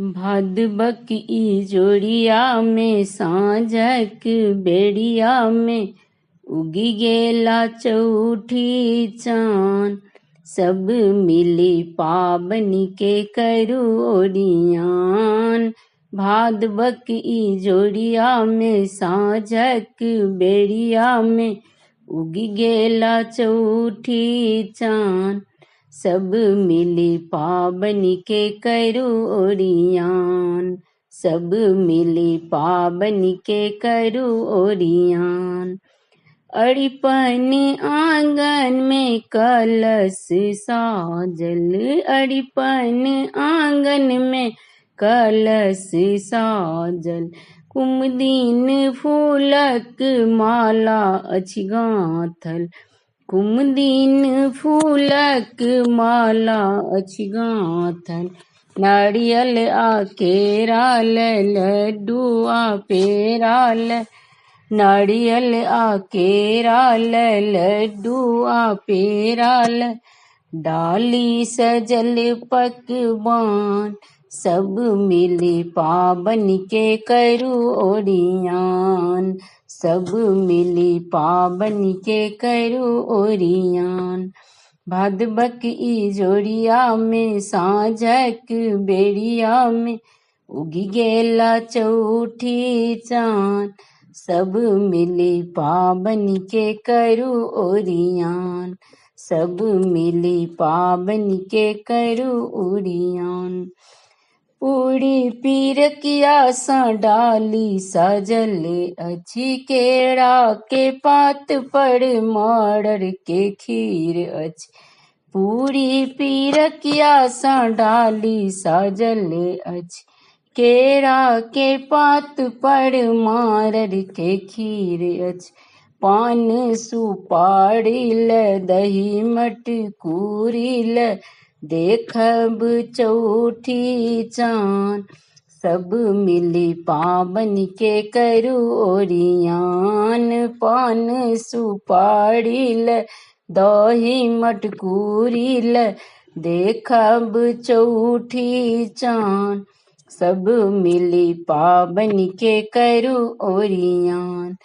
भादबक ई जोड़िया में साँझक बेड़िया में उगी गेला चौठी चाँद। सब मिली पाबनी के करू ओरियान। भादबक ई जोड़िया में साँझक बेड़िया में उगी गेला चौठी चाँद। सब मिली पाबनी के करू ओरियान। सब मिली पाबनी के करू ओरियान। अड़िपन आंगन में कलश साजल। अड़िपन आंगन में कलश साजल। कुमदिन फूलक माला अछि गाँथल। कुमदिन फूलक माला अछि गाँथल। नारियल आ केराल लड्डू आ पेराल। नारियल आ केराल लड्डू आ पेराल। डाली सजल पकवान। सब मिली पाबन के करू ओरियान। सब मिली पाबन के करू ओरियान। भादबक ई जोड़िया में साँझक बेड़िया में उगी गेला चौठी चाँद। सब मिली पाबन के करू ओरियान। सब मिली पाबन के करू ओरियान। पूरी पीरकिया सा डाली सजल अछि। केरा के पात पर मड़र के खीर अछि। पूरी पीरकिया सा डाली सजल अछि। केरा के पात पर मड़र के खीर अछि। पान सुपारी ल दही मटकूरी ल देखब चौठी चाँद। सब मिली पाबन के करू ओरियान। पान सुपारी ल दही मटकूरी ल देखब चौठी चाँद। सब मिली पाबन के करू ओरियान।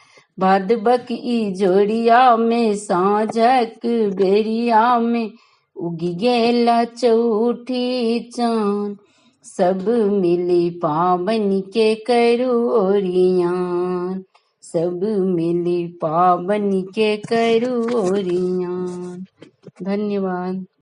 भादबक ई जोड़िया में साँझक बेरिया में उगी गेला चौठी चाँद। सब मिली पाबन के करू ओरियान। सब मिली पाबन के करू ओरियान। धन्यवाद।